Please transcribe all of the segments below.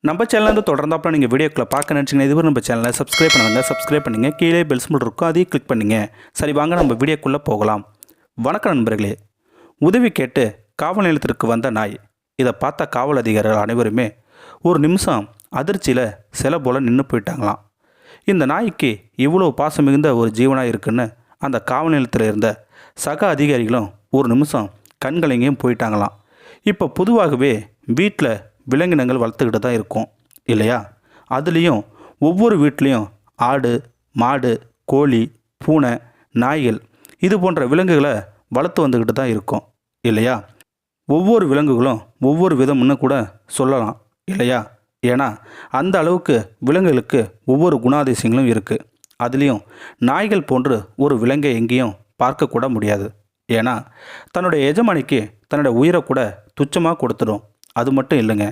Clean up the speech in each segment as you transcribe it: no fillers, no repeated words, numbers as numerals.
நம்ம சேனல் தொடர்ந்தாப்புல நீங்கள் வீடியோக்களை பார்க்க நினச்சிங்கன்னா இதுவரை நம்ம சேனலை சப்ஸ்கிரைப் பண்ணுங்கள் கீழே பெல் சிம்பிள் இருக்கும் அதையும் கிளிக் பண்ணுங்க. சரி வாங்க நம்ம வீடியோக்குள்ளே போகலாம். வணக்கம் நண்பர்களே. உதவி கேட்டு காவல் நிலையத்திற்கு வந்த நாய். இதை பார்த்த காவல் அதிகாரிகள் அனைவருமே ஒரு நிமிஷம் அதிர்ச்சியில் சில போல் நின்று போயிட்டாங்களாம். இந்த நாய்க்கு இவ்வளோ பாசம் மிகுந்த ஒரு ஜீவனாக இருக்குன்னு அந்த காவல் நிலையத்தில் இருந்த சக அதிகாரிகளும் ஒரு நிமிஷம் கண்கலங்கியும் போயிட்டாங்களாம். இப்போ பொதுவாகவே வீட்டில் விலங்கினங்கள் வளர்த்துக்கிட்டு தான் இருக்கும் இல்லையா? அதுலேயும் ஒவ்வொரு வீட்லேயும் ஆடு, மாடு, கோழி, பூனை, நாய்கள் இது போன்ற விலங்குகளை வளர்த்து வந்துக்கிட்டு தான் இருக்கும் இல்லையா? ஒவ்வொரு விலங்குகளும் ஒவ்வொரு விதம்னு கூட சொல்லலாம் இல்லையா? ஏன்னா அந்த அளவுக்கு விலங்குகளுக்கு ஒவ்வொரு குணாதிசயங்களும் இருக்குது. அதுலேயும் நாய்கள் போன்று ஒரு விலங்கை எங்கேயும் பார்க்கக்கூட முடியாது. ஏன்னா தன்னுடைய எஜமானிக்கு தன்னுடைய உயிரை கூட துச்சமாக கொடுத்துடும். அது மட்டும் இல்லைங்க,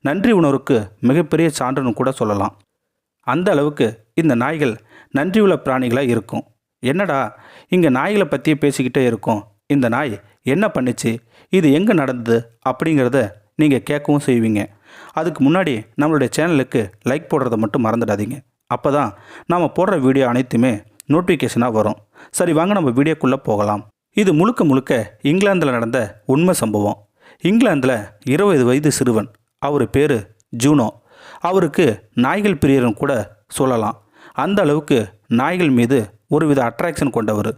நன்றி உணர்வுக்கு மிகப்பெரிய சான்றுன்னு கூட சொல்லலாம். அந்த அளவுக்கு இந்த நாய்கள் நன்றியுள்ள பிராணிகளாக இருக்கும். என்னடா இங்கே நாய்களை பற்றியே பேசிக்கிட்டே இருக்கோம், இந்த நாய் என்ன பண்ணிச்சு, இது எங்கே நடந்தது அப்படிங்கிறத நீங்கள் கேட்கவும் செய்வீங்க. அதுக்கு முன்னாடி நம்மளுடைய சேனலுக்கு லைக் போடுறதை மட்டும் மறந்துடாதீங்க. அப்போ தான் நாம் போடுற வீடியோ அனைத்துமே நோட்டிஃபிகேஷனாக வரும். சரி வாங்க நம்ம வீடியோக்குள்ளே போகலாம். இது முழுக்க முழுக்க இங்கிலாந்தில் நடந்த உண்மை சம்பவம். இங்கிலாந்தில் 20 வயது சிறுவன், அவர் பேர் ஜூனோ. அவருக்கு நாய்கள் பிரியரும் கூட சொல்லலாம். அந்த அளவுக்கு நாய்கள் மீது ஒருவித அட்ராக்ஷன் கொண்டவர்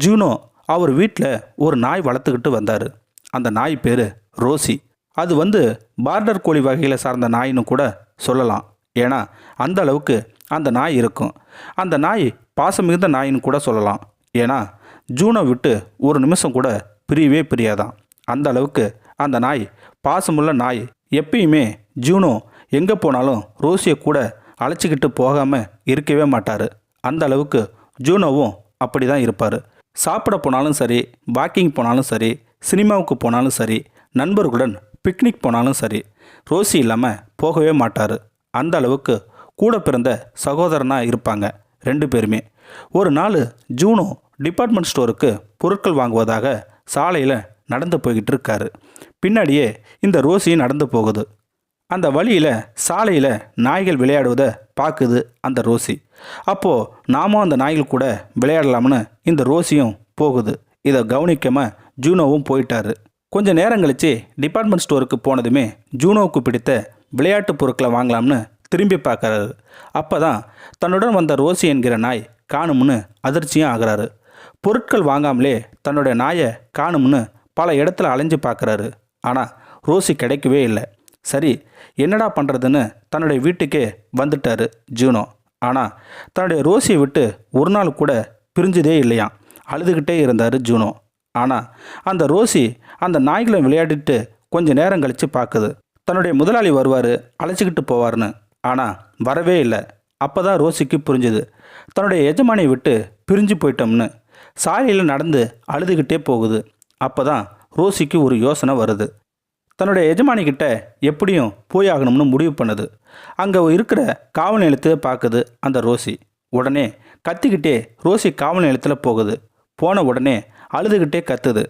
ஜூனோ. அவர் வீட்டில் ஒரு நாய் வளர்த்துக்கிட்டு வந்தார். அந்த நாய் பேர் ரோசி. அது பார்டர் கோழி வகையில் சார்ந்த நாயின்னு கூட சொல்லலாம். ஏன்னா அந்த அளவுக்கு அந்த நாய் இருக்கும். அந்த நாய் பாசம் மிகுந்த நாயின்னு கூட சொல்லலாம். ஏன்னா ஜூனோ விட்டு ஒரு நிமிஷம் கூட பிரியவே பிரியாதான். அந்த அளவுக்கு அந்த நாய் பாசமுள்ள நாய். எப்பயுமே ஜூனோ எங்கே போனாலும் ரோசியை கூட அழைச்சிக்கிட்டு போகாமல் இருக்கவே மாட்டார். அந்த அளவுக்கு ஜூனோவும் அப்படி தான் இருப்பார். சாப்பிட போனாலும் சரி, வாக்கிங் போனாலும் சரி, சினிமாவுக்கு போனாலும் சரி, நண்பர்களுடன் பிக்னிக் போனாலும் சரி, ரோசி இல்லாமல் போகவே மாட்டார். அந்த அளவுக்கு கூட பிறந்த சகோதரனாக இருப்பாங்க 2 பேருமே. ஒரு நாள் ஜூனோ டிபார்ட்மெண்ட் ஸ்டோருக்கு பொருட்கள் வாங்குவதாக சாலையில் நடந்து போய்கிட்டு இருக்காரு. பின்னாடியே இந்த ரோசி நடந்து போகுது. அந்த வழியில் சாலையில் நாய்கள் விளையாடுவதை பார்க்குது அந்த ரோசி. அப்போது நாமும் அந்த நாய்கள் கூட விளையாடலாம்னு இந்த ரோசியும் போகுது. இதை கவனிக்காமல் ஜூனோவும் போயிட்டாரு. கொஞ்சம் நேரம் கழித்து டிபார்ட்மெண்ட் ஸ்டோருக்கு போனதுமே ஜூனோவுக்கு பிடித்த விளையாட்டு பொருட்களை வாங்கலாம்னு திரும்பி பார்க்குறாரு. அப்போ தான் தன்னுடன் வந்த ரோசி என்கிற நாய் காணும்னு அதிர்ச்சியும் ஆகிறாரு. பொருட்கள் வாங்காமலே தன்னுடைய நாயை காணும்னு பல இடத்துல அலைஞ்சு பார்க்குறாரு. ஆனால் ரோசி கிடைக்கவே இல்லை. சரி என்னடா பண்ணுறதுன்னு தன்னுடைய வீட்டுக்கே வந்துட்டார் ஜூனோ. ஆனால் தன்னுடைய ரோசியை விட்டு ஒரு நாள் கூட பிரிஞ்சதே இல்லையாம். அழுதுகிட்டே இருந்தார் ஜூனோ. ஆனால் அந்த ரோசி அந்த நாய்களை விளையாடிட்டு கொஞ்சம் நேரம் கழித்து பார்க்குது. தன்னுடைய முதலாளி வருவார், அழைச்சிக்கிட்டு போவார்னு. ஆனால் வரவே இல்லை. அப்போ தான் ரோசிக்கு புரிஞ்சுது, தன்னுடைய எஜமானியை விட்டு பிரிஞ்சு போயிட்டோம்னு. சாலையில் நடந்து அழுதுகிட்டே போகுது. அப்போ தான் ரோசிக்கு ஒரு யோசனை வருது. தன்னுடைய எஜமானிக்கிட்ட எப்படியும் போய் ஆகணும்னு முடிவு பண்ணுது. அங்கே இருக்கிற காவல் நிலையத்தை பார்க்குது அந்த ரோசி. உடனே கத்திக்கிட்டே ரோசி காவல் நிலையத்தில் போகுது. போன உடனே அழுதுகிட்டே கத்துது.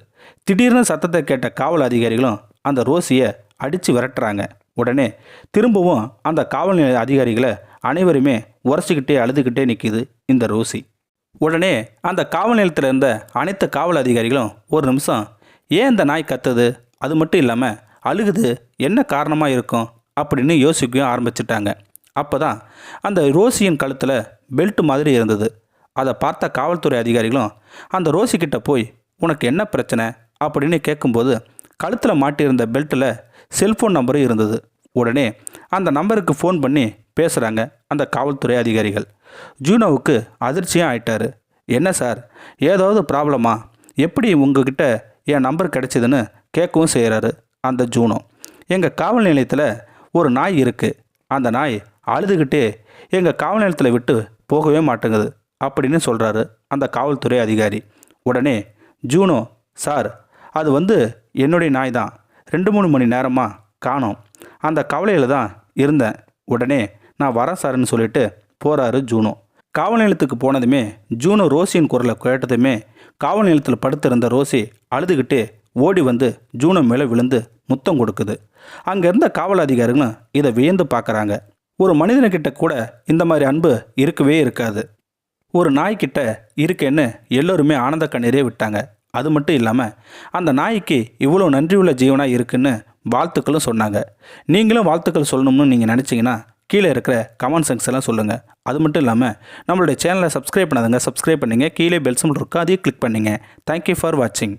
திடீர்னு சத்தத்தை கேட்ட காவல் அதிகாரிகளும் அந்த ரோசியை அடித்து விரட்டுறாங்க. உடனே திரும்பவும் அந்த காவல் நிலைய அதிகாரிகளை அனைவருமே உரைச்சிக்கிட்டே அழுதுகிட்டே நிற்கிது இந்த ரோசி. உடனே அந்த காவல் நிலையத்தில் இருந்த அனைத்து காவல் அதிகாரிகளும் ஒரு நிமிஷம், ஏன் இந்த நாய் கத்துது, அது மட்டும் இல்லாமல் அழுகுது, என்ன காரணமாக இருக்கும் அப்படின்னு யோசிக்கவும் ஆரம்பிச்சிட்டாங்க. அப்போ தான் அந்த ரோசியின் கழுத்தில் பெல்ட் மாதிரி இருந்தது. அதை பார்த்த காவல்துறை அதிகாரிகளும் அந்த ரோசிக்கிட்ட போய் உனக்கு என்ன பிரச்சனை அப்படின்னு கேட்கும்போது கழுத்தில் மாட்டியிருந்த பெல்ட்டில் செல்ஃபோன் நம்பரும் இருந்தது. உடனே அந்த நம்பருக்கு ஃபோன் பண்ணி பேசுகிறாங்க அந்த காவல்துறை அதிகாரிகள். ஜூனோவுக்கு அதிர்ச்சியாக ஆயிட்டார். என்ன சார், ஏதாவது ப்ராப்ளமா, எப்படி உங்ககிட்ட என் நம்பர் கிடைச்சிதுன்னு கேட்கவும் செய்கிறாரு அந்த ஜூனோ. எங்கள் காவல் நிலையத்தில் ஒரு நாய் இருக்குது. அந்த நாய் அழுதுகிட்டே எங்கள் காவல் நிலையத்தில் விட்டு போகவே மாட்டேங்குது அப்படின்னு சொல்கிறாரு அந்த காவல்துறை அதிகாரி. உடனே ஜூனோ, சார் அது என்னுடைய நாய் தான், 2-3 மணி நேரமாக காணோம், அந்த கவலையில் தான் இருந்தேன், உடனே நான் வரேன் சார்ன்னு சொல்லிட்டு போகிறாரு ஜூனோ. காவல் நிலையத்துக்கு போனதுமே ஜூனோ ரோசியின் குரலை கேட்டதுமே காவல் நிலையத்தில் படுத்திருந்த ரோசி அழுதுகிட்டே ஓடி வந்து ஜூனோ மேலே விழுந்து முத்தம் கொடுக்குது. அங்கே இருந்த காவல் அதிகாரிகளும் இதை வியந்து பார்க்குறாங்க. ஒரு மனிதனுக்கிட்ட கூட இந்த மாதிரி அன்பு இருக்கவே இருக்காது. ஒரு நாய்க்கிட்ட இருக்கேன்னு எல்லோருமே ஆனந்த கண்ணீரே விட்டாங்க. அது மட்டும் இல்லாமல் அந்த நாய்க்கு இவ்வளோ நன்றியுள்ள ஜீவனாக இருக்குன்னு வாழ்த்துக்களும் சொன்னாங்க. நீங்களும் வாழ்த்துக்கள் சொல்லணும்னு நீங்கள் நினச்சிங்கன்னா கீழே இருக்கிற கமெண்ட் செக்ஷன்லாம் சொல்லுங்கள். அது மட்டும் இல்லாமல் நம்மளுடைய சேனலை சப்ஸ்கிரைப் பண்ணாதுங்க, சப்ஸ்கிரைப் பண்ணுங்கள். கீழே பெல் சிம்பல் இருக்கும், அதையும் கிளிக் பண்ணுங்கள். தேங்க்யூ ஃபார் வாட்சிங்.